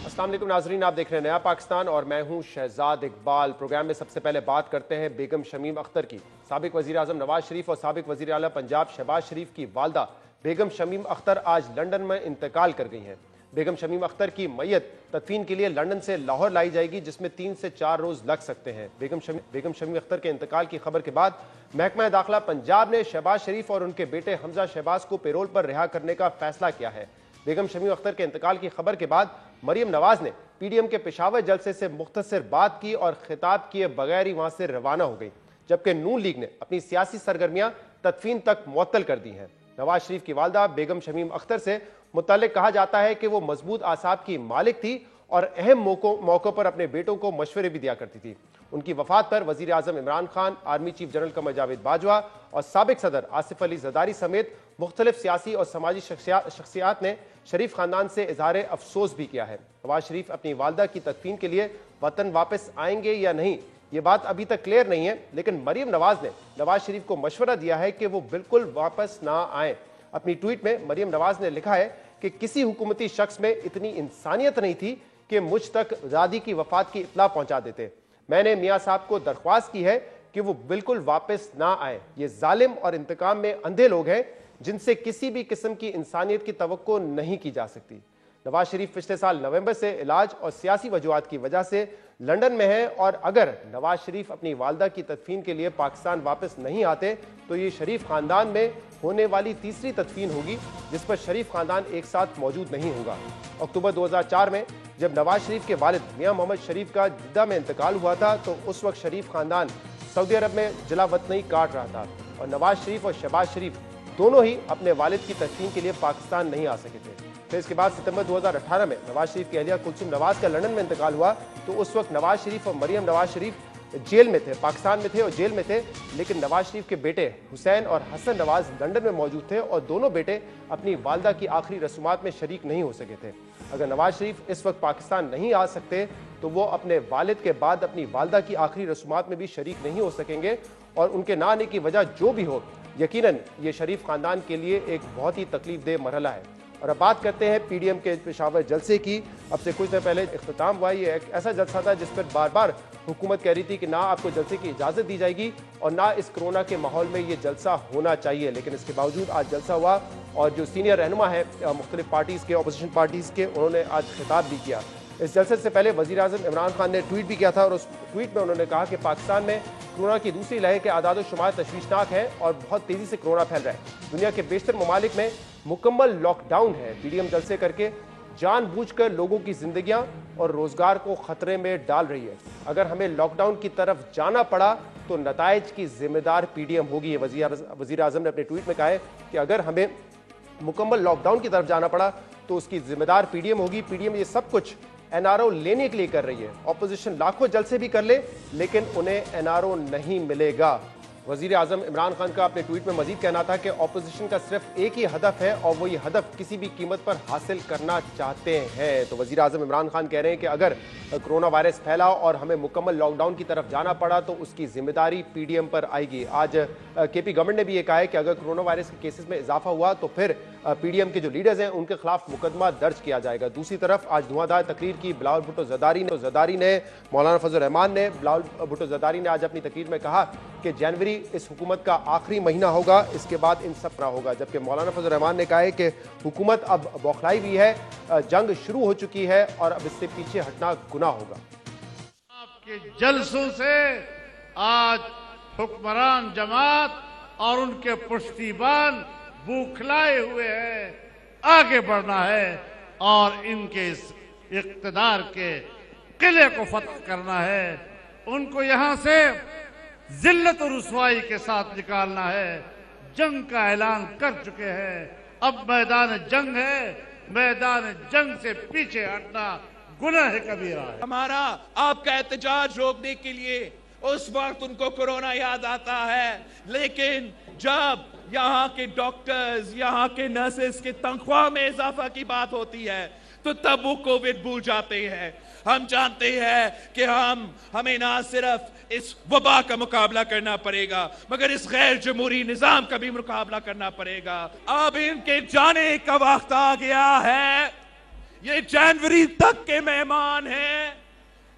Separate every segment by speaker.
Speaker 1: अस्सलाम वालेकुम नाज़रीन, आप देख रहे हैं नया पाकिस्तान और मैं हूं शहजाद इकबाल। प्रोग्राम में सबसे पहले बात करते हैं बेगम शमीम अख्तर की। साबिक वज़ीर आज़म नवाज शरीफ और साबिक वज़ीर आला पंजाब शहबाज शरीफ की वालदा बेगम शमीम अख्तर आज लंदन में इंतकाल कर गई हैं। बेगम शमीम अख्तर की मैयत तदफीन के लिए लंदन से लाहौर लाई जाएगी, जिसमें 3 से 4 रोज लग सकते हैं। बेगम शमीम अख्तर के इंतकाल की खबर के बाद महकमा दाखिला पंजाब ने शहबाज शरीफ और उनके बेटे हमजा शहबाज को पेरोल पर रिहा करने का फैसला किया है। बेगम शमीम अख्तर के इंतकाल की खबर के बाद मरियम नवाज ने पीडीएम के पेशावर जलसे से मुख्तसर बात की और खिताब किए बगैर ही वहां से रवाना हो गई, जबकि नून लीग ने अपनी सियासी सरगर्मियां तदफीन तक मुअत्तल कर दी हैं। नवाज शरीफ की वालदा बेगम शमीम अख्तर से मुतल्लिक कहा जाता है कि वो मजबूत आसाब की मालिक थी और अहम मौकों पर अपने बेटों को मशवरे भी दिया करती थी। उनकी वफात पर वजीर आजम Imran Khan, army chief general Qamar Javed Bajwa और साबिक सदर आसिफ अली जरदारी समेत मुख्तलिफ सियासी और समाजी शख्सियात ने शरीफ खानदान से इजहार अफसोस भी किया है। नवाज शरीफ अपनी वालदा की तदफीन के लिए वतन वापस आएंगे या नहीं, ये बात अभी तक क्लियर नहीं है, लेकिन मरियम नवाज ने नवाज शरीफ को मशवरा दिया है कि वो बिल्कुल वापस ना आए। अपनी ट्वीट में मरियम नवाज ने लिखा है कि किसी हुकूमती शख्स में इतनी इंसानियत नहीं थी कि मुझ तक दादी की वफात की इत्तला पहुंचा देते। मैंने मियाँ साहब को दरख्वास्त की है कि वो बिल्कुल वापस ना आए। ये जालिम और इंतकाम में अंधे लोग हैं जिनसे किसी भी किस्म की इंसानियत की तवक्को नहीं की जा सकती। नवाज शरीफ पिछले साल नवंबर से इलाज और सियासी वजूहात की वजह से लंदन में है और अगर नवाज शरीफ अपनी वालदा की तदफीन के लिए पाकिस्तान वापस नहीं आते तो ये शरीफ खानदान में होने वाली तीसरी तदफीन होगी जिस पर शरीफ खानदान एक साथ मौजूद नहीं होगा। अक्टूबर 2004 में जब नवाज शरीफ के वालिद मियां मोहम्मद शरीफ का जिद्दा में इंतकाल हुआ था तो उस वक्त शरीफ खानदान सऊदी अरब में जलावतनी काट रहा था और नवाज शरीफ और शहबाज शरीफ दोनों ही अपने वालिद की तदफीन के लिए पाकिस्तान नहीं आ सके थे। फिर इसके बाद सितंबर 2018 में नवाज शरीफ की अहलिया कुलसुम नवाज का लंदन में इंतकाल हुआ तो उस वक्त नवाज शरीफ और मरियम नवाज शरीफ जेल में थे, पाकिस्तान में थे और जेल में थे, लेकिन नवाज शरीफ के बेटे हुसैन और हसन नवाज लंदन में मौजूद थे और दोनों बेटे अपनी वालदा की आखिरी रसूमात में शरीक नहीं हो सके थे। अगर नवाज शरीफ इस वक्त पाकिस्तान नहीं आ सकते तो वो अपने वालिद के बाद अपनी वालदा की आखिरी रसूमात में भी शरीक नहीं हो सकेंगे और उनके ना आने की वजह जो भी हो, यकीनन ये शरीफ खानदान के लिए एक बहुत ही तकलीफदेह मरहला है। और अब बात करते हैं पीडीएम के पेशावर जलसे की। अब से कुछ दिन पहले इख्तिताम हुआ। ये एक ऐसा जलसा था जिस पर बार बार हुकूमत कह रही थी कि ना आपको जलसे की इजाज़त दी जाएगी और ना इस कोरोना के माहौल में ये जलसा होना चाहिए, लेकिन इसके बावजूद आज जलसा हुआ और जो सीनियर रहनुमा है मुख्तलिफ पार्टीज़ के, अपोजिशन पार्टीज़ के, उन्होंने आज खिताब भी किया। इस जलसे से पहले वज़ीर आज़म इमरान खान ने ट्वीट भी किया था और उस ट्वीट में उन्होंने कहा कि पाकिस्तान में कोरोना की दूसरी लहर के आदाद शुमार तशवीशनाक है और बहुत तेज़ी से कोरोना फैल रहा है। दुनिया के बेशतर ममालिक में मुकम्मल लॉकडाउन है। पीडीएम जलसे करके जानबूझकर लोगों की जिंदगियां और रोजगार को खतरे में डाल रही है। अगर हमें लॉकडाउन की तरफ जाना पड़ा तो नताइज की जिम्मेदार पीडीएम होगी। ये वज़ीर आज़म ने अपने ट्वीट में कहा है कि अगर हमें मुकम्मल लॉकडाउन की तरफ जाना पड़ा तो उसकी जिम्मेदार पीडीएम होगी। पीडीएम ये सब कुछ एनआरओ लेने के लिए कर रही है। ऑपोजिशन लाखों जलसे भी कर ले लेकिन उन्हें एनआरओ नहीं मिलेगा। वज़ीर आज़म इमरान खान का अपने ट्वीट में मजीद कहना था कि ऑपोजिशन का सिर्फ एक ही हदफ है और वो ये हदफ किसी भी कीमत पर हासिल करना चाहते हैं। तो वज़ीर आज़म इमरान खान कह रहे हैं कि अगर कोरोना वायरस फैला और हमें मुकम्मल लॉकडाउन की तरफ जाना पड़ा तो उसकी जिम्मेदारी पीडीएम पर आएगी। आज केपी गवर्नमेंट ने भी ये कहा है कि अगर कोरोना वायरस के केसेस में इजाफा हुआ तो फिर पीडीएम के जो लीडर्स हैं उनके खिलाफ मुकदमा दर्ज किया जाएगा। दूसरी तरफ आज धुआंधार तकरीर की बिलावल भुट्टो जरदारी ने मौलाना फजल रहमान ने बिलावल भुट्टो जरदारी ने आज अपनी तकरीर में कहा कि जनवरी इस हुकूमत का आखिरी महीना होगा, इसके बाद इन सब ना होगा। जबकि मौलाना फजल रहमान ने कहा है कि हुकूमत अब बौखलाई हुई है, जंग शुरू हो चुकी है और अब इससे पीछे हटना गुनाह होगा।
Speaker 2: आपके जलसों से आज हुक्मरान जमात और उनके पुश्तीबान बौखलाए हुए हैं। आगे बढ़ना है और इनके इस इक़्तिदार के किले को फतह करना है। उनको यहां से जिल्लत और रुसवाई के साथ निकालना है। जंग का ऐलान कर चुके हैं। अब मैदान जंग है। मैदान जंग से पीछे हटना गुनाह कबीरा है।
Speaker 3: हमारा आपका एहतजाज रोकने के लिए उस वक्त उनको कोरोना याद आता है, लेकिन जब यहाँ के डॉक्टर्स, यहाँ के नर्सेस के तनख्वाह में इजाफा की बात होती है तो तब वो कोविड भूल जाते हैं। हम जानते हैं कि हमें ना सिर्फ इस वबा का मुकाबला करना पड़ेगा मगर इस गैर जमहूरी निजाम का भी मुकाबला करना पड़ेगा। अब इनके जाने का वक्त आ गया है। ये जनवरी तक के मेहमान हैं,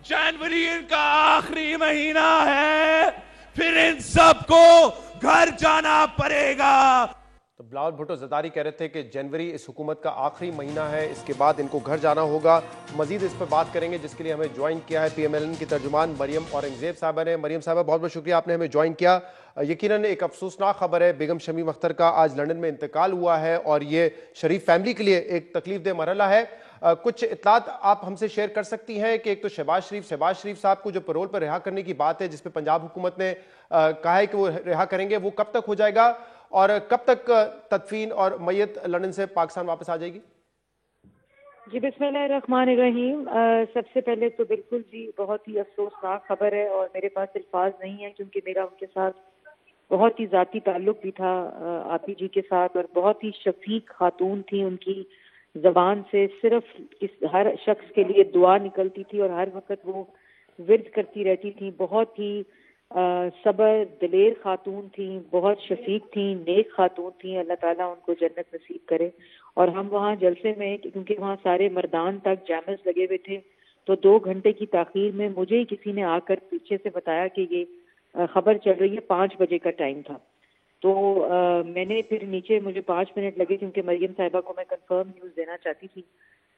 Speaker 3: जनवरी इनका आखिरी महीना है, फिर इन सबको घर जाना पड़ेगा।
Speaker 1: तो बिलावल भुट्टो ज़रदारी कह रहे थे कि जनवरी इस हुकूमत का आखिरी महीना है, इसके बाद इनको घर जाना होगा। मजीद इस पर बात करेंगे, जिसके लिए हमें ज्वाइन किया है PMLN की तर्जुमान मरियम औरंगजेब साहबा ने। मरियम साहबा, बहुत बहुत शुक्रिया, आपने हमें ज्वाइन किया। यकीनन एक अफसोसनाक खबर है, बेगम शमीम अख्तर का आज लंदन में इंतकाल हुआ है और ये शरीफ फैमिली के लिए एक तकलीफ दह मरहला है। कुछ इतलात आप हमसे शेयर कर सकती हैं कि एक तो शहबाज शरीफ साहब को जो पैरोल पर रिहा करने की बात है, जिसपे पंजाब हुकूमत ने कहा है कि वो रिहा करेंगे, वो कब तक हो जाएगा और कब तक तदफीन और मैयत लंदन से पाकिस्तान वापस आ जाएगी?
Speaker 4: जी बिस्मिल्लाहिर्रहमानिर्रहीम। सबसे पहले तो बिल्कुल जी बहुत ही अफसोसनाक खबर है और मेरे पास अल्फाज नहीं है, क्योंकि मेरा उनके साथ बहुत ही ज़ाती ताल्लुक भी था आपी जी के साथ, और बहुत ही शफीक खातून थी। उनकी ज़बान से सिर्फ हर शख्स के लिए दुआ निकलती थी और हर वक्त वो विर्द करती रहती थी। बहुत ही सबर दिलेर खातून थी, बहुत शफीक थी, नेक खातून थी। अल्लाह ताला उनको जन्नत नसीब करे। और हम वहाँ जलसे में, क्योंकि वहाँ सारे मर्दान तक जैमस लगे हुए थे, तो 2 घंटे की ताखीर में मुझे ही किसी ने आकर पीछे से बताया कि ये खबर चल रही है, 5 बजे का टाइम था। तो मैंने फिर नीचे, मुझे 5 मिनट लगे, क्योंकि मरियम साहिबा को मैं कंफर्म न्यूज़ देना चाहती थी,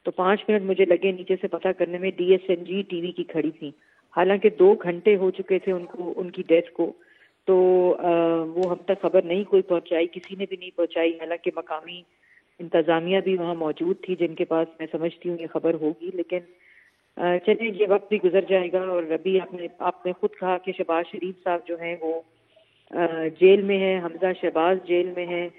Speaker 4: तो 5 मिनट मुझे लगे नीचे से पता करने में। DSNG टीवी की खड़ी थी, हालांकि 2 घंटे हो चुके थे उनको, उनकी डेथ को। तो वो हम तक खबर नहीं कोई पहुंचाई, किसी ने भी नहीं पहुंचाई। हालांकि मकामी इंतजामिया भी वहाँ मौजूद थी, जिनके पास मैं समझती हूँ ये खबर होगी। लेकिन चलिए, ये वक्त भी गुजर जाएगा। और अभी आपने खुद कहा कि शहबाज शरीफ साहब जो हैं वो जेल में है, हमजा शहबाज जेल में है।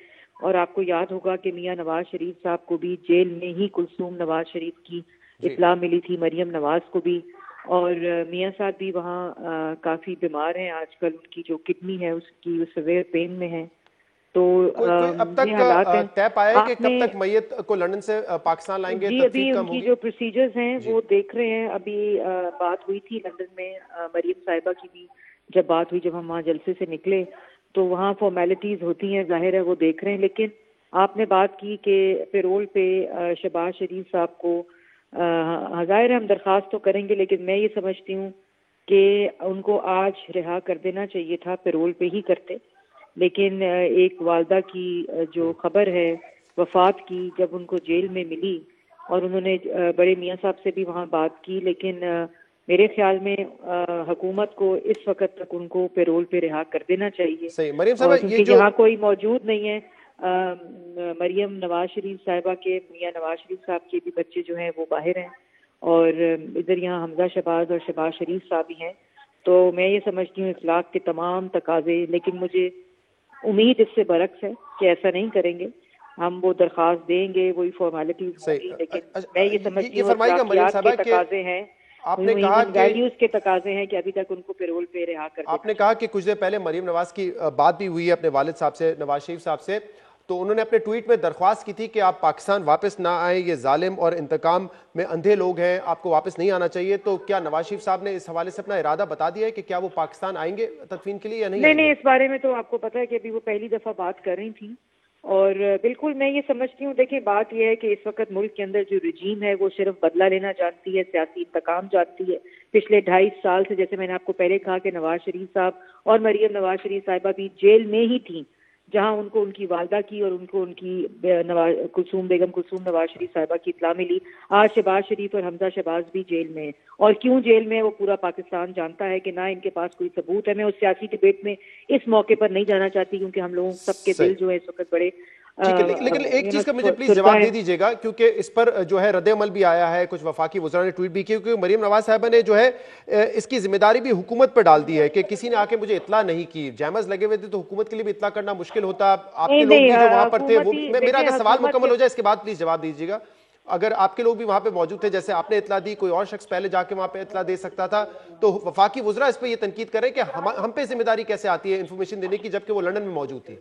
Speaker 4: और आपको याद होगा कि मियां नवाज शरीफ साहब को भी जेल में ही कुलसूम नवाज शरीफ की इत्तला मिली थी, मरियम नवाज को भी। और मियां साहब भी वहाँ काफ़ी बीमार हैं आजकल, उनकी जो किडनी है उसकी वो सिवियर पेन में है। तो
Speaker 1: अब तक तय पाया है कि कब तक मैयत को लंदन से पाकिस्तान लाएंगे?
Speaker 4: जी, अभी उनकी जो प्रोसीजर्स हैं वो देख रहे हैं। अभी बात हुई थी लंदन में, मरियम साहिबा की भी जब बात हुई, जब हम वहाँ जलसे से निकले, तो वहाँ फॉर्मेलिटीज होती हैं, जाहिर है वो देख रहे हैं। लेकिन आपने बात की कि पेरोल पे शहबाज शरीफ साहब को, जाहिर है हम दरख्वास्त तो करेंगे, लेकिन मैं ये समझती हूँ कि उनको आज रिहा कर देना चाहिए था, पेरोल पे ही करते। लेकिन एक वालदा की जो खबर है वफात की, जब उनको जेल में मिली और उन्होंने बड़े मियाँ साहब से भी वहाँ बात की, लेकिन मेरे ख्याल में हुकूमत को इस वक्त तक उनको पेरोल पे रिहा कर देना चाहिए।
Speaker 1: सही मरियम साहब,
Speaker 4: क्योंकि यहाँ कोई मौजूद नहीं है। मरियम नवाज शरीफ साहिबा के, मियाँ नवाज शरीफ साहब के भी बच्चे जो हैं वो बाहर हैं, और इधर यहाँ हमजा शहबाज और शहबाज शरीफ साहब भी हैं। तो मैं ये समझती हूँ इखलाक के तमाम तकाजे, लेकिन मुझे उम्मीद इससे बरक्स है कि ऐसा नहीं करेंगे। हम वो दरख्वास्त देंगे, वही फॉर्मेलिटीज होगी, लेकिन मैं ये समझती हूँ के तकाजे हैं,
Speaker 1: आपने कहा कि
Speaker 4: वैल्यूज के तकाजे हैं कि अभी तक उनको पेरोल पे रिहा कर।
Speaker 1: आपने कहा कि कुछ देर पहले मरियम नवाज की बात भी हुई है अपने वालिद साहब से, नवाज शरीफ साहब से, तो उन्होंने अपने ट्वीट में दरख्वास्त की थी कि आप पाकिस्तान वापस ना आए, ये जालिम और इंतकाम में अंधे लोग हैं, आपको वापस नहीं आना चाहिए। तो क्या नवाज शरीफ साहब ने इस हवाले से अपना इरादा बता दिया है कि क्या वो पाकिस्तान आएंगे तदफीन के लिए या नहीं?
Speaker 4: नहीं, इस बारे में तो आपको पता है कि अभी वो पहली दफा बात कर रही थी। और बिल्कुल मैं ये समझती हूँ, देखिए बात यह है कि इस वक्त मुल्क के अंदर जो रजीम है वो सिर्फ बदला लेना जानती है, सियासी इंतकाम जानती है। पिछले 2.5 साल से, जैसे मैंने आपको पहले कहा कि नवाज शरीफ साहब और मरियम नवाज शरीफ साहिबा भी जेल में ही थी, जहां उनको उनकी वालदा की और उनको उनकी बेगम कुलसूम नवाज शरीफ साहिबा की इत्तला मिली। आज शहबाज शरीफ और हमजा शहबाज भी जेल में है, और क्यों जेल में है वो पूरा पाकिस्तान जानता है कि ना इनके पास कोई सबूत है। मैं उस सियासी डिबेट में इस मौके पर नहीं जाना चाहती, क्योंकि हम लोगों सबके दिल जो है इस वक्त बड़े।
Speaker 1: लेकिन एक चीज का मुझे प्लीज जवाब दे दीजिएगा, क्योंकि इस पर जो है रद्द-ए-अमल भी आया है, कुछ वफाकी वज़रा ने ट्वीट भी किया, क्योंकि मरियम नवाज साहिबा ने जो है इसकी जिम्मेदारी भी हुकूमत पर डाल दी है कि किसी ने आके मुझे इत्तला नहीं की। जैमस लगे हुए थे तो हुकूमत के लिए भी इत्तला करना मुश्किल होता। आपके लोग भी जो वहां पर थे, वो मेरा अगर सवाल मुकम्मल हो जाए इसके बाद प्लीज जवाब दीजिएगा। अगर आपके लोग भी वहां पे मौजूद थे, जैसे आपने इत्तला दी, कोई और शख्स पहले जाके वहां पे इत्तला दे सकता था, तो वफाकी वज़रा इस पर यह तनकीद करें कि हम पे जिम्मेदारी कैसे आती है इंफॉर्मेशन देने की, जबकि वो लंदन में मौजूद थी।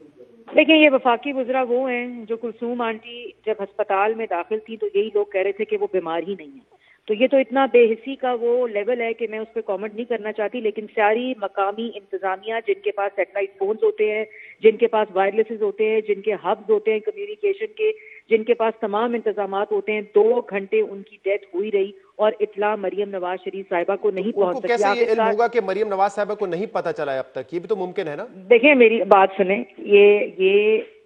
Speaker 4: देखिए, ये वफाकी वज़रा वो हैं जो कुलसूम आंटी जब अस्पताल में दाखिल थी तो यही लोग कह रहे थे कि वो बीमार ही नहीं है। तो ये तो इतना बेहिसी का वो लेवल है कि मैं उस पर कमेंट नहीं करना चाहती। लेकिन सारी मकामी इंतजामिया, जिनके पास सैटेलाइट फोन्स होते हैं, जिनके पास वायरलेसेस होते हैं, जिनके हब्स होते हैं कम्युनिकेशन के, जिनके पास तमाम इंतजामात होते हैं, 2 घंटे उनकी डेथ हुई रही और इतला मरियम नवाज शरीफ साहिबा को नहीं पहुंच
Speaker 1: उनको
Speaker 4: सकी।
Speaker 1: कैसे ये इल्म होगा कि मरियम नवाज साहिबा को नहीं पता चला है अब तक? ये भी तो मुमकिन है ना।
Speaker 4: देखिए मेरी बात सुने, ये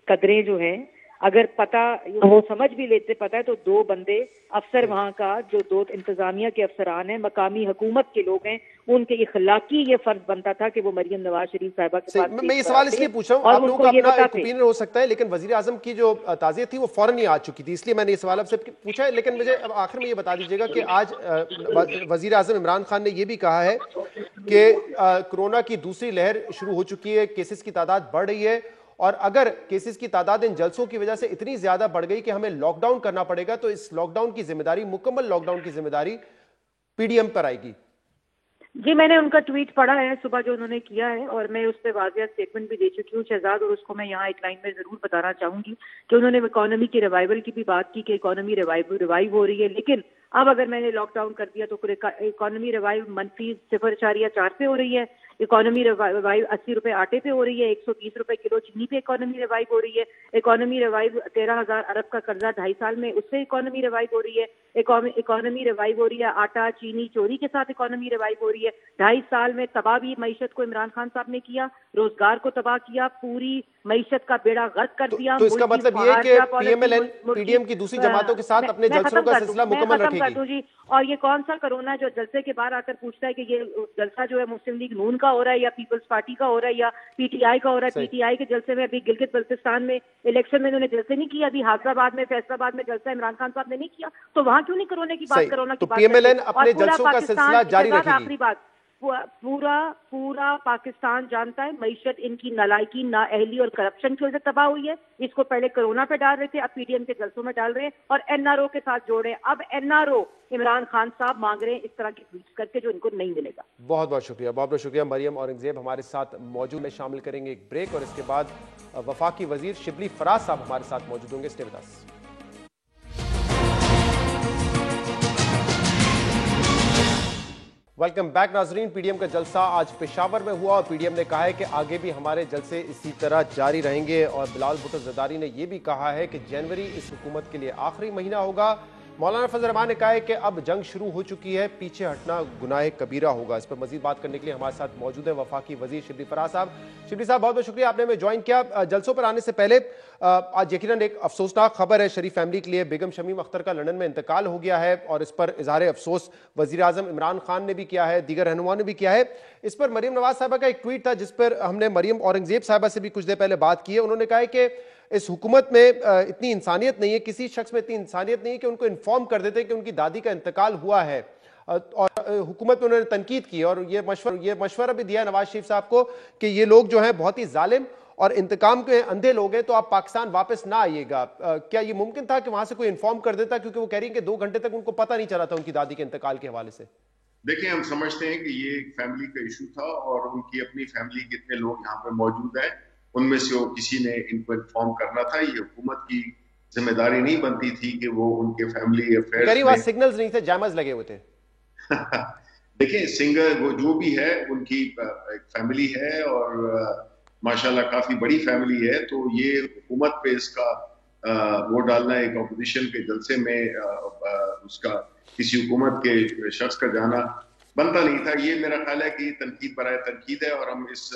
Speaker 4: कदरें जो हैं, अगर पता वो समझ भी लेते पता है तो 2 बंदे अफसर वहां का, जो 2 इंतजामिया के अफसरान हैं, मकामी हुकूमत के लोग हैं, उनके इखलाकी ये फर्ज बनता था कि वो मरियम नवाज शरीफ साहिबा के पास।
Speaker 1: मैं ये सवाल इसलिए पूछ रहा हूँ, आप लोगों का अपना एक ओपिनियन हो सकता है, लेकिन वजीर आजम की जो ताज़ियत थी वो फौरन ही आ चुकी थी, इसलिए मैंने ये सवाल आपसे पूछा है। लेकिन मुझे अब आखिर में ये बता दीजिएगा कि आज वजीर आजम इमरान खान ने ये भी कहा है कि कोरोना की दूसरी लहर शुरू हो चुकी है, केसेस की तादाद बढ़ रही है, और अगर केसेस की तादाद इन जलसों की वजह से इतनी ज्यादा बढ़ गई कि हमें लॉकडाउन करना पड़ेगा, तो इस लॉकडाउन की जिम्मेदारी, मुकम्मल लॉकडाउन की जिम्मेदारी पीडीएम पर आएगी।
Speaker 4: जी, मैंने उनका ट्वीट पढ़ा है सुबह जो उन्होंने किया है, और मैं उस पर वाज़िया स्टेटमेंट भी दे चुकी हूँ शहजाद, और उसको मैं यहाँ एक लाइन में जरूर बताना चाहूंगी कि उन्होंने इकोनॉमी की रिवाइवल की भी बात की कि इकोनॉमी रिवाइव हो रही है, लेकिन अब अगर मैंने लॉकडाउन कर दिया तो इकोनॉमी रिवाइव -0.4 पे हो रही है, इकोनॉमी रिवाइव 80 रुपए आटे पे हो रही है, 120 रुपए किलो चीनी पे इकोनॉमी रिवाइव हो रही है, इकोनॉमी रिवाइव 13,000 अरब का कर्जा 2.5 साल में, उससे इकोनॉमी रिवाइव हो रही है, इकोनॉमी रिवाइव हो रही है, आटा चीनी चोरी के साथ इकोनॉमी रिवाइव हो रही है। 2.5 साल में तबाह भी मईशत को इमरान खान साहब ने किया, रोजगार को तबाह किया, पूरी मईशत का बेड़ा गर्क कर दिया।
Speaker 1: तो इसका मतलब ये है कि पीएमएलएन पीडीएम की दूसरी जमातों के साथ अपने जलसों का सिलसिला मुकम्मल रखेगी।
Speaker 4: और ये कौन सा कोरोना जो जलसे के बाद आकर पूछता है कि ये जलसा जो है मुस्लिम लीग नून का हो रहा है या पीपल्स पार्टी का हो रहा है या पीटीआई का हो रहा है। पीटीआई के जलसे में अभी गिलगित बल्तिस्तान में इलेक्शन में उन्होंने जलसे नहीं किया, अभी हाफिजाबाद में फैसलाबाद में जलसा इमरान खान साहब ने नहीं किया, तो वहां क्यों नहीं कोरोना की बात, कोरोना की बात।
Speaker 1: पीएमएलएन अपने जलसों का सिलसिला जारी रखेगी।
Speaker 4: आखिरी बात, पूरा पाकिस्तान जानता है मईशत इनकी नालायकी, नाअहली और करप्शन की वजह से तबाह हुई है। इसको पहले कोरोना पे डाल रहे थे, अब पीडीएम के जलसों में डाल रहे हैं और एनआरओ के साथ जोड़ रहे हैं। अब एनआरओ इमरान खान साहब मांग रहे हैं इस तरह की ट्वीट करके जो इनको नहीं मिलेगा।
Speaker 1: बहुत बहुत शुक्रिया, बहुत बहुत शुक्रिया। मरियम औरंगजेब हमारे साथ मौजूद में शामिल करेंगे एक ब्रेक, और इसके बाद वफाकी वजीर शिबली फराज साहब हमारे साथ मौजूद होंगे। Stay with us. Welcome back नाजरीन। पीडीएम का जलसा आज पेशावर में हुआ और पीडीएम ने कहा है कि आगे भी हमारे जलसे इसी तरह जारी रहेंगे, और बिलाल भुट्टो जरदारी ने यह भी कहा है कि जनवरी इस हुकूमत के लिए आखिरी महीना होगा। मौलाना फजल रहमान ने कहा है कि अब जंग शुरू हो चुकी है, पीछे हटना गुनाह कबीरा होगा। इस पर मजीद बात करने के लिए हमारे साथ मौजूद है वफाकी वजीर शिबली फराज साहब। शिबली साहब, बहुत बहुत शुक्रिया, आपने हमें ज्वाइन किया। जलसों पर आने से पहले आज यकीनन एक अफसोसनाक खबर है शरीफ फैमिली के लिए। बेगम शमीम अख्तर का लंदन में इंतकाल हो गया है, और इस पर इजहार अफसोस वजीर आजम इमरान खान ने भी किया है, दीगर रहनुमा ने भी किया है। इस पर मरियम नवाज साहबा का एक ट्वीट था जिस पर हमने मरियम औरंगजेब साहबा से भी कुछ देर पहले बात की है। उन्होंने कहा है कि इस हुकूमत में इतनी इंसानियत नहीं है, किसी शख्स में इतनी इंसानियत नहीं है कि उनको इन्फॉर्म कर देते कि उनकी दादी का इंतकाल हुआ है, और हुकूमत में उन्होंने तनकीद की और ये मशवरा भी दिया नवाज शरीफ साहब को कि ये लोग जो हैं बहुत ही जालिम और इंतकाम के अंधे लोग हैं, तो आप पाकिस्तान वापस ना आइएगा। क्या ये मुमकिन था कि वहां से कोई इन्फॉर्म कर देता, क्योंकि वो कह रही है कि 2 घंटे तक उनको पता नहीं चला था उनकी दादी के इंतकाल के हवाले से।
Speaker 5: देखिए, हम समझते हैं कि ये एक फैमिली का इशू था और उनकी अपनी फैमिली कितने लोग यहाँ पे मौजूद हैं, उनमें से वो किसी ने इनको इन्फॉर्म करना था। ये हुकूमत की जिम्मेदारी नहीं बनती थी कि वो उनके फैमिली अफेयर्स में
Speaker 1: सिग्नल्स नहीं थे, जैमर्स लगे हुए थे।
Speaker 5: देखिए, सिंगर वो जो भी है उनकी एक फैमिली है और माशाल्लाह काफी बड़ी फैमिली है, तो ये हुकूमत पे इसका वोट डालना एक ऑपोजिशन के जलसे में उसका किसी हुकूमत के शख्स का जाना बनता नहीं था। ये मेरा ख्याल है कि तनकीद बराए तनकीद है और हम इस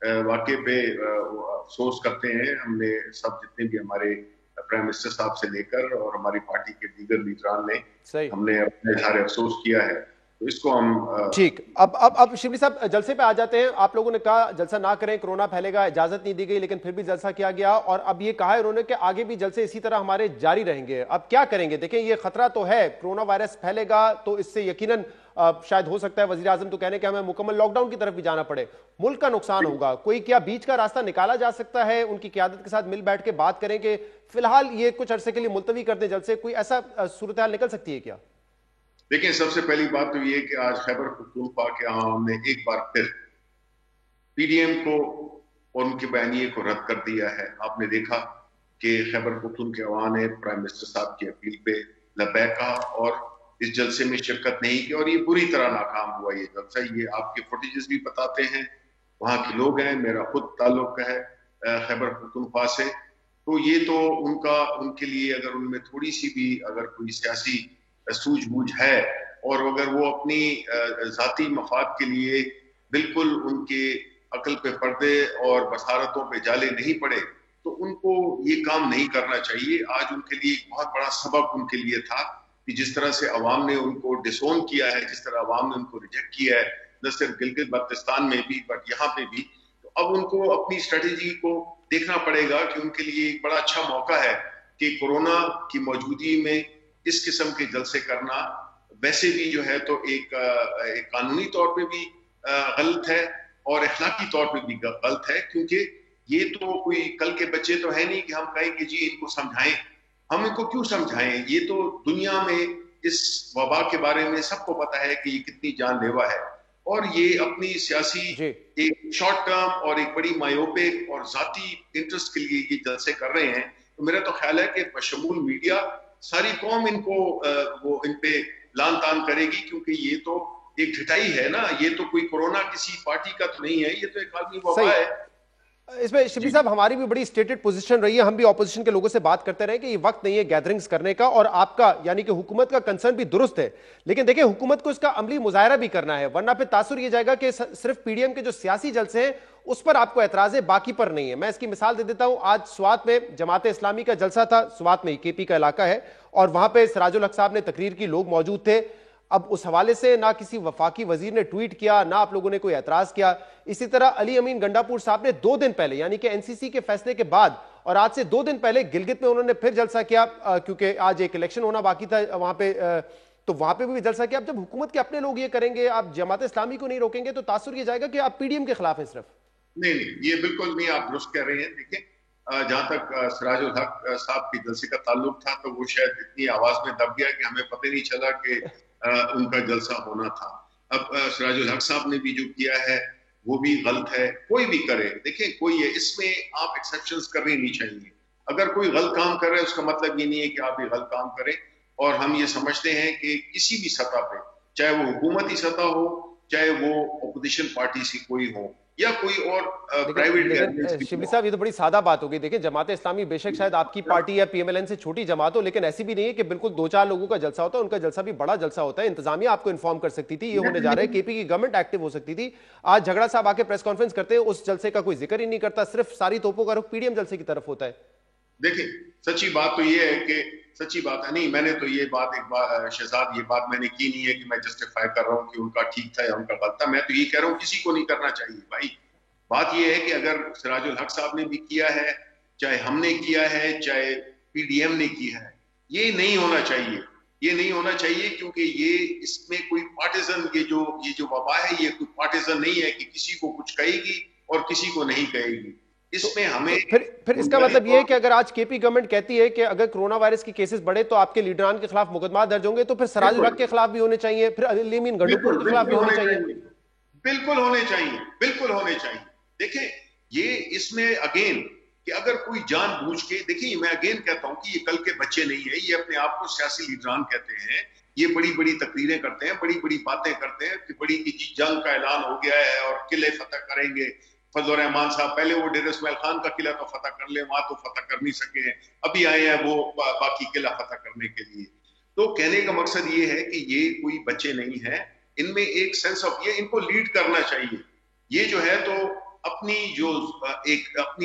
Speaker 5: वाक़े पे अफसोस करते हैं। हमने सब जितने भी हमारे प्राइम मिनिस्टर साहब से लेकर और हमारी पार्टी के दीगर लीडरान ने हमने अपने इजहार अफसोस किया है, तो इसको हम
Speaker 1: ठीक। अब शिबली साहब जलसे पे आ जाते हैं। आप लोगों ने कहा जलसा ना करें, कोरोना फैलेगा, इजाजत नहीं दी गई, लेकिन फिर भी जलसा किया गया, और अब ये कहा है उन्होंने कि आगे भी जलसे इसी तरह हमारे जारी रहेंगे। अब क्या करेंगे? देखें, ये खतरा तो है, कोरोना वायरस फैलेगा तो इससे यकीनन शायद हो सकता है वजीर आजम तो कहने कि हमें मुकम्मल लॉकडाउन की तरफ भी जाना पड़े, मुल्क का नुकसान होगा। कोई क्या बीच का रास्ता निकाला जा सकता है? उनकी क़यादत के साथ मिल बैठ के बात करें कि फिलहाल ये कुछ अरसे के लिए मुलतवी कर दें जलसे, कोई ऐसा सूरत हाल निकल सकती है क्या?
Speaker 5: देखिए, सबसे पहली बात तो ये कि आज खैबर पख्तूनख्वा के आवाम ने एक बार फिर पीडीएम को और उनके बयानिए को रद्द कर दिया है। आपने देखा कि खैबर पख्तूनख्वा के अवाम ने प्राइम मिनिस्टर साहब की अपील पे लबैक कहा और इस जलसे में शिरकत नहीं की, और ये बुरी तरह नाकाम हुआ ये जलसा। ये आपके फुटेजेस भी बताते हैं, वहां के लोग हैं, मेरा खुद ताल्लुक है खैबर पख्तूनख्वा से, तो ये तो उनके लिए अगर उनमें थोड़ी सी भी अगर कोई सियासी सूझबूझ है और अगर वो अपनी जाती मफाद के लिए बिल्कुल उनके अकल पे पर्दे और बसारतों पे जाले नहीं पड़े, तो उनको ये काम नहीं करना चाहिए। आज उनके लिए एक बहुत बड़ा सबक उनके लिए था कि जिस तरह से अवाम ने उनको डिसोन किया है, जिस तरह अवाम ने उनको रिजेक्ट किया है, न सिर्फ गिलगित बल्तिस्तान में भी बट यहाँ पे भी, तो अब उनको अपनी स्ट्रेटेजी को देखना पड़ेगा कि उनके लिए एक बड़ा अच्छा मौका है कि कोरोना की मौजूदगी में इस किस्म के जलसे करना वैसे भी जो है तो एक कानूनी तौर पे भी गलत है और अखलाकी तौर पे भी गलत है, क्योंकि ये तो कोई कल के बच्चे तो है नहीं कि हम कहें कि जी इनको समझाएं। हम इनको क्यों समझाएं? ये तो दुनिया में इस वबा के बारे में सबको पता है कि ये कितनी जानलेवा है और ये अपनी सियासी एक शॉर्ट टर्म और एक बड़ी मायोपिक और जाती इंटरेस्ट के लिए ये जलसे कर रहे हैं। तो मेरा तो ख्याल है कि बशमूल मीडिया सारी कौम इनको वो इन पे लान तान करेगी, क्योंकि ये तो एक ढिठाई है ना, ये तो कोई कोरोना किसी पार्टी का तो नहीं है, ये तो एक आदमी वबा है।
Speaker 1: इसमें शिबली साहब हमारी भी बड़ी स्टेटेड पोजीशन रही है, हम भी ऑपोजिशन के लोगों से बात करते रहे कि ये वक्त नहीं है गैदरिंग्स करने का, और आपका यानी कि हुकूमत का कंसर्न भी दुरुस्त है, लेकिन देखिए हुकूमत को इसका अमली मुजाहरा भी करना है, वरना फिर तासुर ये जाएगा कि सिर्फ पीडीएम के जो सियासी जलसे हैं उस पर आपको एतराज है, बाकी पर नहीं है। मैं इसकी मिसाल दे देता हूं, आज स्वात में जमात इस्लामी का जलसा था, स्वात में केपी का इलाका है, और वहां पे सिराजुल हक साहब ने तकरीर की, लोग मौजूद थे। अब उस हवाले से ना किसी वफाकी वजीर ने ट्वीट किया, ना आप लोगों ने कोई एतराज किया। इसी तरह अली अमीन गंडापुर साहब ने 2 दिन पहले यानी कि एनसीसी के फैसले के बाद और आज से 2 दिन पहले गिलगित में उन्होंने फिर जलसा किया, क्योंकि आज एक इलेक्शन होना बाकी था वहां पे, तो वहां पे भी जलसा किया। अब जब हुकूमत के अपने लोग ये करेंगे, आप जमात इस्लामी को नहीं रोकेंगे, तो तासुर ये जाएगा कि आप पीडीएम के खिलाफ हैं सिर्फ।
Speaker 5: नहीं, ये बिल्कुल नहीं, आप दुरुस्त कह रहे हैं। देखिए, जहां तक सिराजुल हक साहब के जलसे का ताल्लुक था, तो वो शायद इतनी आवाज में दब गया कि हमें पता नहीं चला कि उनका जलसा होना था। अब सिराजुल हक साहब ने भी जो किया है वो भी गलत है, कोई भी करे। देखिए, कोई है, इसमें आप एक्सेप्शंस करनी नहीं चाहिए। अगर कोई गलत काम कर रहा है उसका मतलब ये नहीं है कि आप भी गलत काम करें, और हम ये समझते हैं कि किसी भी सतह पे, चाहे वो हुकूमती सतह हो, चाहे वो अपोजिशन पार्टी से कोई हो या कोई और प्राइवेट।
Speaker 1: शिबली साहब, ये तो बड़ी सादा बात होगी। देखिए, जमात इस्लामी बेशक शायद आपकी पार्टी या पीएमएलएन से छोटी जमात हो, लेकिन ऐसी भी नहीं है कि बिल्कुल 2-4 लोगों का जलसा होता है, उनका जलसा भी बड़ा जलसा होता है। इंतजामिया आपको इन्फॉर्म कर सकती थी ये होने जा रहा है, केपी की गवर्नमेंट एक्टिव हो सकती थी। आज झगड़ा साहब आके प्रेस कॉन्फ्रेंस करते हैं, उस जलसे का कोई जिक्र ही नहीं करता, सिर्फ सारी तोपों का रुख पीडीएम जलसे की तरफ होता है।
Speaker 5: देखिए, सच्ची बात तो ये है कि सच्ची बात है, नहीं मैंने तो ये बात एक बार शहजाद, ये बात मैंने की नहीं है कि मैं जस्टिफाई कर रहा हूँ कि उनका ठीक था या उनका गलत था। मैं तो ये कह रहा हूँ किसी को नहीं करना चाहिए भाई। बात ये है कि अगर सिराजुल हक साहब ने भी किया है, चाहे हमने किया है, चाहे पीडीएम ने किया है, ये नहीं होना चाहिए। ये नहीं होना चाहिए, क्योंकि ये इसमें कोई पार्टिजन, ये जो वबा है, ये कोई पार्टिजन नहीं है कि किसी को कुछ कहेगी और किसी को नहीं कहेगी। इसमें हमें
Speaker 1: फिर इसका मतलब ये है कि अगर आज केपी गवर्नमेंट कहती है कि अगर कोरोना वायरस के केसेस बढ़े तो आपके लीडरान के खिलाफ मुकदमा दर्ज होंगे, तो फिर सिराजुल हक के खिलाफ भी होने चाहिए, फिर अली अमीन गंडापुर के खिलाफ भी होने चाहिए।
Speaker 5: बिल्कुल होने चाहिए, बिल्कुल होने चाहिए। देखें, ये इसमें अगेन कि अगर कोई जानबूझ के, देखिए मैं अगेन कहता हूं कि ये कल के बच्चे नहीं है, ये अपने आप को सियासी लीडरान कहते हैं, ये बड़ी बड़ी तकरीरें करते हैं, बड़ी बड़ी बातें करते हैं कि बड़ी की जंग का ऐलान हो गया है और किले फतह करेंगे। फजल रहमान साहब पहले वो डेर इस्माइल खान का किला तो फतह कर ले, वहां तो फतह कर नहीं सके हैं, अभी आए हैं वो बाकी किला फतह करने के लिए। तो कहने का मकसद ये है कि ये कोई बच्चे नहीं है, इनमें एक सेंस ऑफ, ये इनको लीड करना चाहिए। ये जो है तो अपनी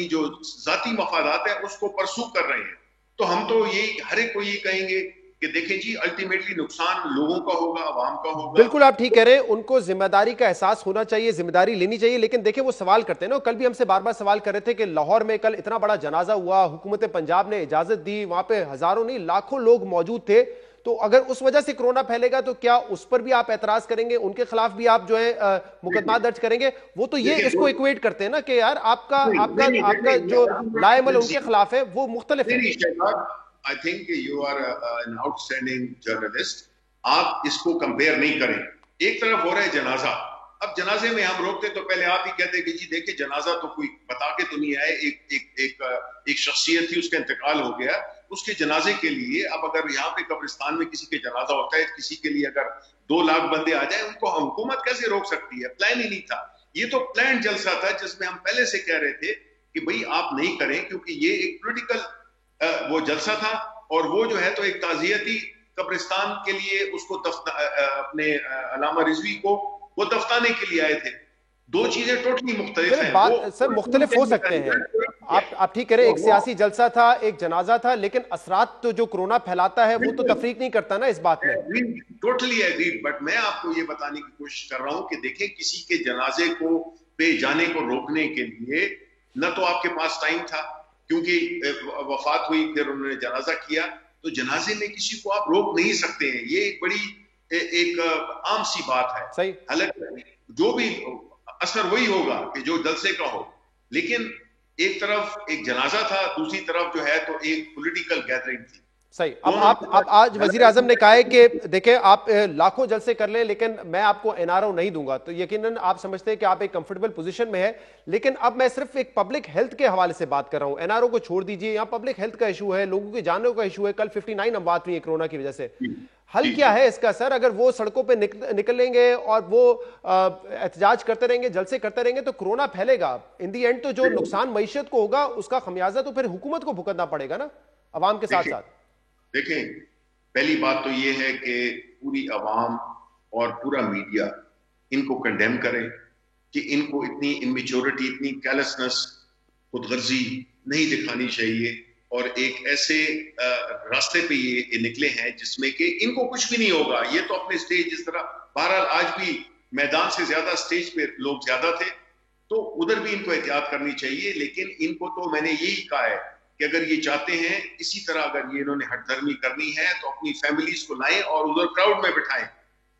Speaker 5: जो जाती मफादात है उसको परसू कर रहे हैं। तो हम तो ये हर एक को ये कहेंगे कि देखें जी, अल्टीमेटली नुकसान लोगों का होगा, आवाम का होगा।
Speaker 1: बिल्कुल आप ठीक कह रहे हैं, उनको जिम्मेदारी का एहसास होना चाहिए, जिम्मेदारी लेनी चाहिए। लेकिन देखिए, वो सवाल करते हैं ना, कल भी हमसे बार बार सवाल कर रहे थे कि लाहौर में कल इतना बड़ा जनाजा हुआ, हुकूमत पंजाब ने इजाजत दी, वहां पे हजारों नहीं लाखों लोग मौजूद थे, तो अगर उस वजह से कोरोना फैलेगा तो क्या उस पर भी आप एतराज करेंगे, उनके खिलाफ भी आप जो है मुकदमा दर्ज करेंगे? वो तो ये इसको इक्वेट करते हैं ना कि यार आपका जो लाएमल उनके खिलाफ है वो मुख्तलिफ है।
Speaker 5: I think you are an outstanding journalist. आप इसको कंपेयर नहीं करें। एक तरफ हो रहा है जनाजा, अब जनाजे में हम रोकते तो पहले आप ही कहते कि जी देखिए जनाजा तो कोई बता के तो नहीं आए, एक शख्सियत थी, उसका इंतकाल हो गया, उसके जनाजे के लिए अब अगर यहाँ पे कब्रिस्तान में किसी के जनाजा होता है, किसी के लिए अगर 2 लाख बंदे आ जाए, उनको हुकूमत कैसे रोक सकती है? प्लान ही नहीं था। ये तो प्लान जलसा था जिसमें हम पहले से कह रहे थे कि भाई आप नहीं करें, क्योंकि ये एक पॉलिटिकल वो जलसा था, और वो जो है तो एक ताजियती कब्रिस्तान के लिए उसको अपने अलामा रिजवी को वो दफनाने के लिए आए थे। दो चीजें टोटली मुख्तलिफ हैं।
Speaker 1: बात सर मुख्तलिफ हो सकते हैं, आप ठीक कह रहे हैं, एक सियासी जलसा था, एक जनाजा था, लेकिन असरात तो जो कोरोना फैलाता है वो तो तफरीक नहीं करता ना इस बात में।
Speaker 5: टोटली एग्रीड, बट मैं आपको ये बताने की कोशिश कर रहा हूं कि देखिए, किसी के जनाजे को पे जाने को रोकने के लिए न तो आपके पास टाइम था, क्योंकि वफात हुई, फिर उन्होंने जनाजा किया, तो जनाजे में किसी को आप रोक नहीं सकते हैं। ये एक बड़ी एक आम सी बात है।
Speaker 1: सही,
Speaker 5: हालांकि जो भी असर वही होगा कि जो जलसे का हो, लेकिन एक तरफ एक जनाजा था, दूसरी तरफ जो है तो एक पॉलिटिकल गैदरिंग थी।
Speaker 1: सही। अब आप आज वजीर आजम ने कहा है कि देखें आप लाखों जलसे कर लें लेकिन मैं आपको एनआरओ नहीं दूंगा, तो यकीनन आप समझते हैं कि आप एक कंफर्टेबल पोजीशन में है। लेकिन अब मैं सिर्फ एक पब्लिक हेल्थ के हवाले से बात कर रहा हूं, एनआरओ को छोड़ दीजिए, यहाँ पब्लिक हेल्थ का इशू है, लोगों की जानों का इशू है। कल 59 अमवात हुई है कोरोना की वजह से। हल क्या है इसका सर? अगर वो सड़कों पे निकलेंगे और वो एहतजाज करते रहेंगे, जलसे करते रहेंगे, तो कोरोना फैलेगा। इन दी एंड तो जो नुकसान मईशत को होगा उसका खमियाजा तो फिर हुकूमत को भुगतना पड़ेगा ना, अवाम के साथ साथ।
Speaker 5: देखें, पहली बात तो ये है कि पूरी अवाम और पूरा मीडिया इनको कंडेम करे कि इनको इतनी इमेच्योरिटी, इतनी कैलसनेस, खुदगर्जी नहीं दिखानी चाहिए, और एक ऐसे रास्ते पे ये निकले हैं जिसमें कि इनको कुछ भी नहीं होगा। ये तो अपने स्टेज जिस तरह, बहरहाल आज भी मैदान से ज्यादा स्टेज पे लोग ज्यादा थे, तो उधर भी इनको एहतियात करनी चाहिए। लेकिन इनको तो मैंने यही कहा है कि अगर ये चाहते हैं इसी तरह, अगर ये इन्होंने हठधर्मी करनी है, तो अपनी फैमिलीज को लाएं और उधर क्राउड में बिठाएं,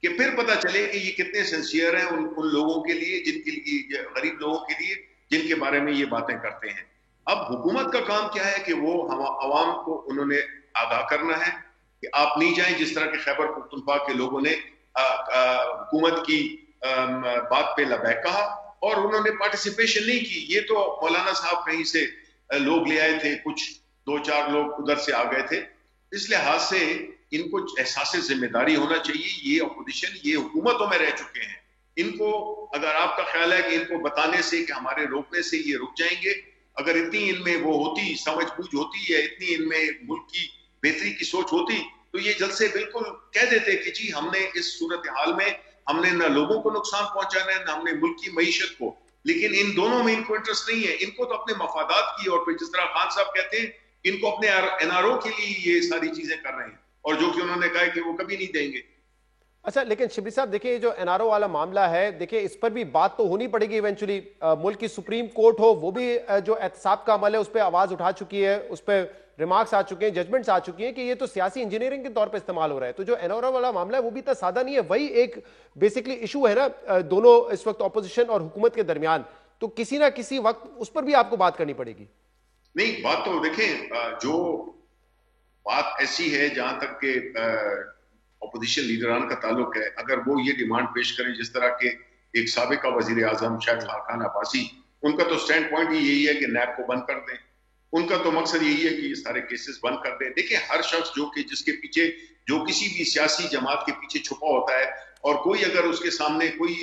Speaker 5: कि फिर पता चले कि ये कितने सिंसियर हैं उन लोगों के लिए, जिनके लिए, गरीब लोगों के लिए, जिनके बारे में ये बातें करते हैं। अब हुकूमत का काम क्या है कि वो अवाम को उन्होंने आगाह करना है कि आप नहीं जाएं, जिस तरह के खैबर पख्तूनख्वा के लोगों ने हुकूमत की बात पे लबैक कहा और उन्होंने पार्टिसिपेशन नहीं की। ये तो मौलाना साहब कहीं से लोग ले आए थे, कुछ 2-4 लोग उधर से आ गए थे। इस लिहाज से इनको एहसास जिम्मेदारी होना चाहिए। ये अपोजिशन, ये हुकूमतों में रह चुके हैं। इनको, अगर आपका ख्याल है कि इनको बताने से, कि हमारे रोकने से ये रुक जाएंगे, अगर इतनी इनमें वो होती, समझ बूझ होती है, इतनी इनमें मुल्क की बेहतरी की सोच होती, तो ये जल्द से बिल्कुल कह देते कि जी हमने इस सूरत हाल में हमने न लोगों को नुकसान पहुंचाना है, न हमने मुल्क की मईशत को। लेकिन इन दोनों में इनको इंटरेस्ट नहीं है। इनको तो अपने मफादात की, और फिर जिस तरह खान साहब कहते हैं, इनको अपने एनआरओ के लिए ये सारी चीजें कर रहे हैं, और जो कि उन्होंने कहा है कि वो कभी नहीं देंगे।
Speaker 1: अच्छा, लेकिन शिबली साहब देखिए, जो एनआरओ वाला मामला है, देखिए इस पर भी बात तो होनी पड़ेगी इवेंचुअली। मुल्क की सुप्रीम कोर्ट हो, वो भी जो एहतसाब का अमल है उस पर आवाज उठा चुकी है, उस पर रिमार्क्स आ चुके हैं, जजमेंट्स आ चुकी हैं कि ये तो सियासी इंजीनियरिंग के तौर पे इस्तेमाल हो रहा है। तो जो एनआरओ वाला मामला है वो भी इतना सादा नहीं है, वही एक बेसिकली इशू है ना दोनों इस वक्त ऑपोजिशन और हुकूमत के दरमियान। तो किसी ना किसी वक्त उस पर भी आपको बात करनी पड़ेगी।
Speaker 5: नहीं, बात तो देखें, जो बात ऐसी है जहां तक के अपोजिशन लीडरान का ताल्लुक है, अगर वो ये डिमांड पेश करें जिस तरह के एक साबिका वजीर आजम शायद खान अब्बासी, उनका तो स्टैंड पॉइंट ही यही है कि नैब को बंद कर दें। उनका तो मकसद यही है कि ये सारे केसेस बंद कर दें। देखिए, हर शख्स जो कि जिसके पीछे, जो किसी भी सियासी जमात के पीछे छुपा होता है, और कोई अगर उसके सामने कोई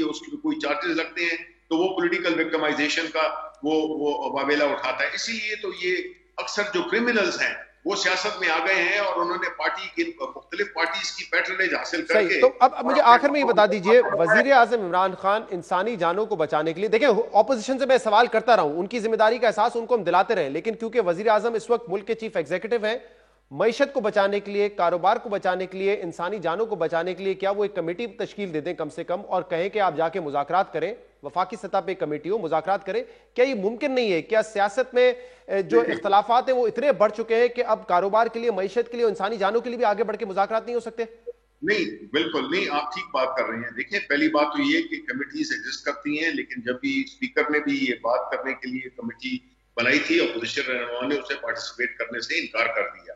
Speaker 5: चार्जेस लगते हैं, तो वो पॉलिटिकल विक्टिमाइजेशन का वो वावेला उठाता है। इसीलिए तो ये अक्सर जो क्रिमिनल्स हैं वो सियासत में आ गए हैं, और उन्होंने पार्टी की मुख्तलिफ पार्टीज की पैट्रनेज हासिल करके।
Speaker 1: तो अब मुझे आखिर में ये बता दीजिए, वजीर आजम इमरान खान इंसानी जानों को बचाने के लिए, देखिए ऑपोजिशन से मैं सवाल करता रहा हूं, उनकी जिम्मेदारी का एहसास उनको हम दिलाते रहे, लेकिन क्योंकि वजीर आजम इस वक्त मुल्क के चीफ एग्जीक्यूटिव हैं, मईशत को बचाने के लिए, कारोबार को बचाने के लिए, इंसानी जानों को बचाने के लिए, क्या वो एक कमेटी तश्कील दे दें कम से कम, और कहें कि आप जाके मुज़ाकरात करें, वफाकी सतह पे कमेटी हो, मुज़ाकरात करें? क्या ये मुमकिन नहीं है? क्या सियासत में जो इख्तलाफात हैं वो इतने बढ़ चुके हैं कि अब कारोबार के लिए, मईशत के लिए, इंसानी जानों के लिए भी आगे बढ़ के मुज़ाकरात नहीं हो सकते?
Speaker 5: नहीं, बिल्कुल नहीं, आप ठीक बात कर रहे हैं। देखिए, पहली बात तो ये कि कमेटीज एग्जिस्ट करती हैं, लेकिन जब भी स्पीकर ने भी ये बात करने के लिए कमेटी बनाई थी, अपोजिशन रहनुमाओं ने उसे पार्टिसिपेट करने से इनकार कर दिया।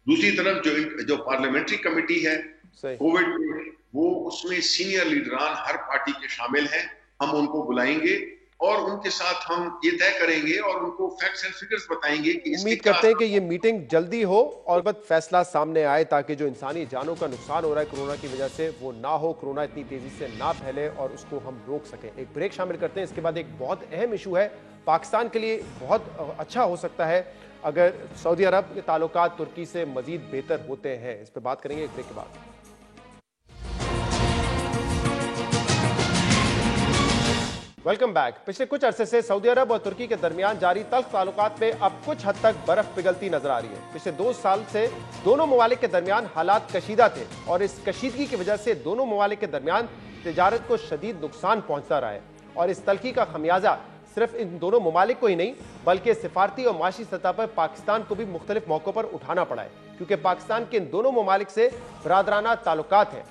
Speaker 5: दूसरी तरफ जो पार्लियामेंट्री कमेटी है कोविड में, वो उसमें सीनियर लीडरान हर पार्टी के शामिल हैं। हम उनको बुलाएंगे और उनके साथ हम ये तय करेंगे और उनको फैक्ट्स एंड फिगर्स बताएंगे कि
Speaker 1: उम्मीद करते हैं कि ये मीटिंग जल्दी हो और बस फैसला सामने आए ताकि जो इंसानी जानों का नुकसान हो रहा है कोरोना की वजह से वो ना हो, कोरोना इतनी तेजी से ना फैले और उसको हम रोक सकें। एक ब्रेक शामिल करते हैं, इसके बाद एक बहुत अहम इशू है, पाकिस्तान के लिए बहुत अच्छा हो सकता है अगर सऊदी अरब के ताल्लुकात तुर्की से मजीद बेहतर होते हैं। इस पर बात करेंगे एक ब्रेक के बाद। Welcome back. पिछले कुछ अरसे से सऊदी अरब और तुर्की के दरमियान जारी तल्ख ताल्लुकात में अब कुछ हद तक बर्फ पिघलती नजर आ रही है। पिछले 2 साल से दोनों ममालिक के दरमियान हालात कशीदा थे और इस कशीदगी की वजह से दोनों ममालिक के दरमियान तिजारत को शदीद नुकसान पहुंचता रहा है और इस तल्खी का खमियाजा सिर्फ इन दोनों ममालिक को ही नहीं बल्कि सिफारती और माशी सतह पर पाकिस्तान को भी मुख्तलिफ मौकों पर उठाना पड़ा है, क्योंकि पाकिस्तान के इन दोनों ममालिक से बरादराना ताल्लुकात हैं।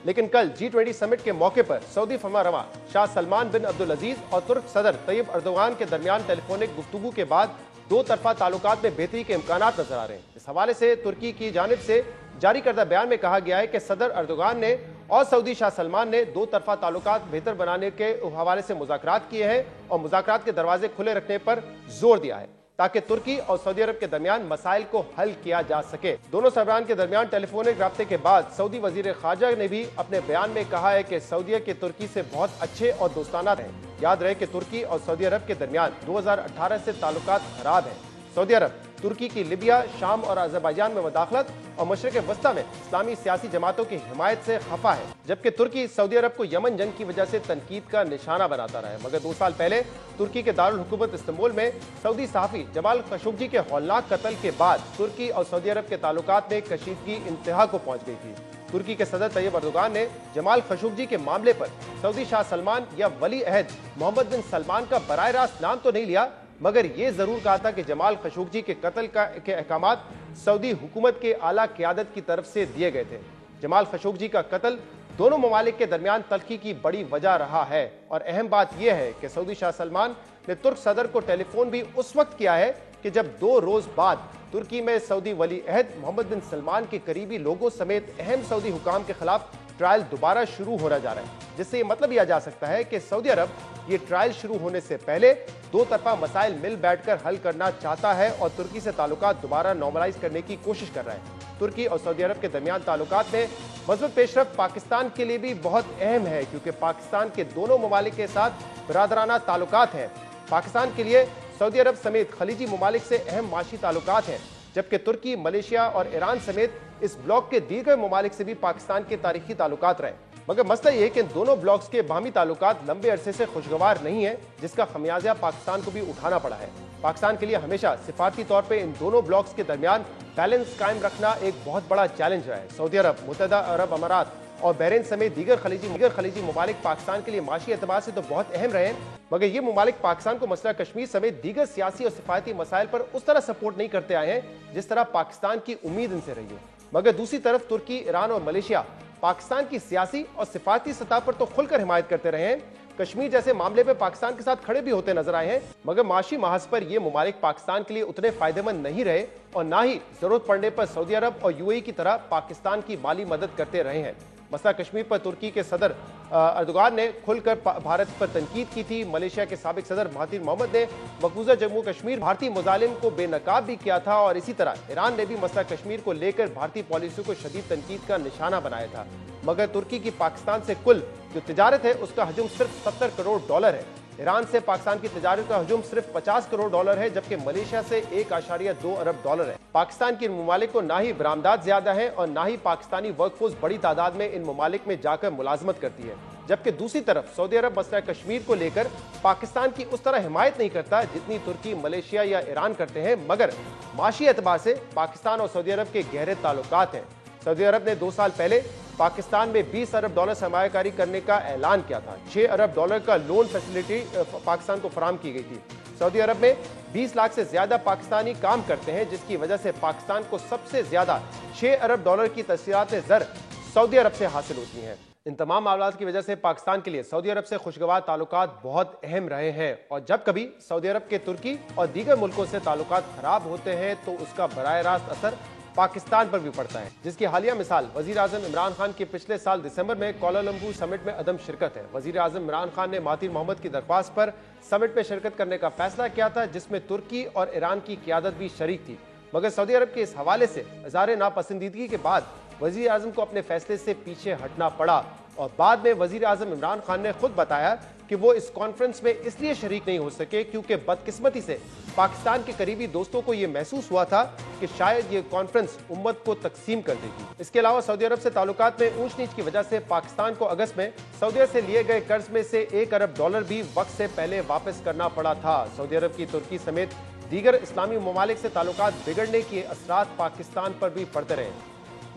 Speaker 1: लेकिन कल G20 समिट के मौके पर सऊदी फरमारवा शाह सलमान बिन अब्दुल अजीज और तुर्क सदर तैयब अर्दोगान के दरमियान टेलीफोनिक गुफ्तगू के बाद 2 तरफा ताल्लुकात में बेहतरी के इम्कानात नजर आ रहे हैं। इस हवाले से तुर्की की जानिब से जारी करदा बयान में कहा गया है कि सदर अर्दोगान ने और सऊदी शाह सलमान ने 2 तरफा ताल्लुकात बेहतर बनाने के हवाले से मुज़ाकरात किए हैं और मुज़ाकरात के दरवाजे खुले रखने पर जोर दिया है ताकि तुर्की और सऊदी अरब के दरमियान मसाइल को हल किया जा सके। दोनों सरबराहान के दरमियान टेलीफोनिक राब्ते के बाद सऊदी वजीर खारजा ने भी अपने बयान में कहा है कि सऊदी के तुर्की से बहुत अच्छे और दोस्ताना हैं। याद रहे कि तुर्की और सऊदी अरब के दरमियान 2018 से ताल्लुकात खराब हैं। सऊदी अरब तुर्की की लिबिया, शाम और अज़रबैजान में मुदाखलत और मशरिक़ वस्ता में इस्लामी सियासी जमातों की हिमायत से खफा है, जबकि तुर्की सऊदी अरब को यमन जंग की वजह से तनकीद का निशाना बनाता रहा है। मगर 2 साल पहले तुर्की के दारुल हुकूमत इस्तांबुल में सऊदी सहाफ़ी जमाल खशोगी के हौलनाक कत्ल के बाद तुर्की और सऊदी अरब के ताल्लुकात में कशीदगी इंतहा को पहुंच गई थी। तुर्की के सदर तैयब अर्दोगान ने जमाल खशोगी के मामले पर सऊदी शाह सलमान या वली अहद मोहम्मद बिन सलमान का बराह रास्त नाम तो नहीं लिया, मगर यह जरूर कहा था कि जमाल खशोगी के कत्ल के अहकामात सऊदी हुकूमत के आला क़यादत की तरफ से दिए गए थे। जमाल खशोगी का कत्ल दोनों ममालिक के दरमियान तल्खी की बड़ी वजह रहा है और अहम बात यह है कि सऊदी शाह सलमान ने तुर्क सदर को टेलीफोन भी उस वक्त किया है कि जब 2 रोज बाद तुर्की में सऊदी वली अहद मोहम्मद बिन सलमान के करीबी लोगों समेत अहम सऊदी हुकाम के खिलाफ ट्रायल दोबारा शुरू होना जा रहा है, जिससे ये मतलब लिया जा सकता है कि सऊदी अरब ये ट्रायल शुरू होने से पहले 2 तरफा मसाइल मिल बैठकर हल करना चाहता है और तुर्की से ताल्लुकात दोबारा नॉर्मलाइज करने की कोशिश कर रहा है। तुर्की और सऊदी अरब के दरमियान ताल्लुकात में मजबूत पेशरफ्त पाकिस्तान के लिए भी बहुत अहम है, क्योंकि पाकिस्तान के दोनों ममालिक के साथ बरादराना ताल्लुकात हैं। पाकिस्तान के लिए सऊदी अरब समेत खलीजी ममालिक से अहम माशी ताल्लुकात हैं, जबकि तुर्की, मलेशिया और ईरान समेत इस ब्लॉक के दीगर ममालिक से भी पाकिस्तान के तारीखी ताल्लुकात रहे। मगर मसला यह है कि इन दोनों ब्लॉक्स के बाहमी ताल्लुकात लंबे अरसे से खुशगवार नहीं है, जिसका खमियाजा पाकिस्तान को भी उठाना पड़ा है। पाकिस्तान के लिए हमेशा सिफारती तौर पर इन दोनों ब्लॉक्स के दरमियान बैलेंस कायम रखना एक बहुत बड़ा चैलेंज रहा है। सऊदी अरब, मुत्तहदा अरब अमारात और बहरीन समेत दीगर खलीजी ममालिक पाकिस्तान के लिए माशी एतबार से तो बहुत अहम रहे हैं, मगर ये ममालिक पाकिस्तान को मसला कश्मीर समेत दीगर सियासी और सिफायती मसाइल पर उस तरह सपोर्ट नहीं करते आए हैं जिस तरह पाकिस्तान की उम्मीद इनसे रही है। मगर दूसरी तरफ तुर्की, ईरान और मलेशिया पाकिस्तान की सियासी और सिफायती सतह पर तो खुलकर हिमायत करते रहे हैं, कश्मीर जैसे मामले पर पाकिस्तान के साथ खड़े भी होते नजर आए हैं, मगर माशी महाज पर यह ममालिक पाकिस्तान के लिए उतने फायदेमंद नहीं रहे और ना ही जरूरत पड़ने पर सऊदी अरब और यूएई की तरह पाकिस्तान की माली मदद करते रहे हैं। मसला कश्मीर पर तुर्की के सदर अर्दोगान ने खुलकर भारत पर तनकीद की थी। मलेशिया के साबिक सदर महातिर मोहम्मद ने मकबूजा जम्मू कश्मीर भारतीय मुजालिम को बेनकाब भी किया था और इसी तरह ईरान ने भी मसला कश्मीर को लेकर भारतीय पॉलिसियों को शदीद तनकीद का निशाना बनाया था। मगर तुर्की की पाकिस्तान से कुल जो तिजारत है उसका हजम सिर्फ $70 करोड़ है। ईरान से पाकिस्तान की तिजारत का हजूम सिर्फ $50 करोड़ है, जबकि मलेशिया से $1.2 अरब है। पाकिस्तान के ममालिक को ना ही बरामदात ज्यादा है और ना ही पाकिस्तानी वर्कफोर्स बड़ी तादाद में इन ममालिक में जाकर मुलाजमत करती है, जबकि दूसरी तरफ सऊदी अरब मसला कश्मीर को लेकर पाकिस्तान की उस तरह हिमायत नहीं करता जितनी तुर्की, मलेशिया या ईरान करते हैं। मगर माशी एतबार से पाकिस्तान और सऊदी अरब के गहरे ताल्लुकात हैं। सऊदी अरब ने 2 साल पहले पाकिस्तान में $20 अरब सरमायाकारी करने का ऐलान किया था। $6 अरब का लोन फैसिलिटी पाकिस्तान को फराहम की गई थी। सऊदी अरब में 20 लाख से ज्यादा पाकिस्तानी काम करते हैं, जिसकी वजह से पाकिस्तान को सबसे ज्यादा $6 अरब की तस्वीरात ज़र सऊदी अरब से हासिल होती हैं। इन तमाम मामलात की वजह से पाकिस्तान के लिए सऊदी अरब से खुशगवार ताल्लुकात बहुत अहम रहे हैं और जब कभी सऊदी अरब के तुर्की और दीगर मुल्कों से ताल्लुकात खराब होते हैं तो उसका बराह रास्त असर पाकिस्तान पर भी पड़ता है, जिसकी हालिया मिसाल वजीर आजम इमरान खान की पिछले साल दिसंबर में कोलालंपुर समिट में अदम शिरकत है। वजीर आजम इमरान खान ने महातिर मोहम्मद की दरख्वास्त पर समिट में शिरकत करने का फैसला किया था, जिसमें तुर्की और ईरान की क़यादत भी शरीक थी, मगर सऊदी अरब के इस हवाले से इज़हार नापसंदीदगी के बाद वजीर आजम को अपने फैसले से पीछे हटना पड़ा और बाद में वजीर आजम इमरान खान ने खुद बताया कि वो इस कॉन्फ्रेंस में इसलिए शरीक नहीं हो सके क्योंकि बदकिस्मती से पाकिस्तान के करीबी दोस्तों को यह महसूस हुआ था कि शायद ये कॉन्फ्रेंस उम्मत को तकसीम कर देगी। इसके अलावा सऊदी अरब से ताल्लुकात में ऊंच नीच की वजह से पाकिस्तान को अगस्त में सऊदी से लिए गए कर्ज में से $1 अरब भी वक्त से पहले वापस करना पड़ा था। सऊदी अरब की तुर्की समेत दीगर इस्लामी ममालिक से ताल्लुकात बिगड़ने के असरात पाकिस्तान पर भी पड़ते रहे,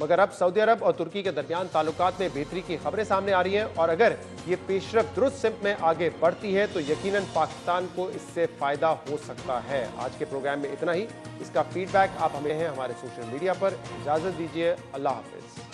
Speaker 1: मगर अब सऊदी अरब और तुर्की के दरमियान ताल्लुकात में बेहतरी की खबरें सामने आ रही हैं और अगर ये पेशरफ दुरुस्त सिमत में आगे बढ़ती है तो यकीनन पाकिस्तान को इससे फायदा हो सकता है। आज के प्रोग्राम में इतना ही। इसका फीडबैक आप हमें हैं हमारे सोशल मीडिया पर। इजाजत दीजिए, अल्लाह हाफिज।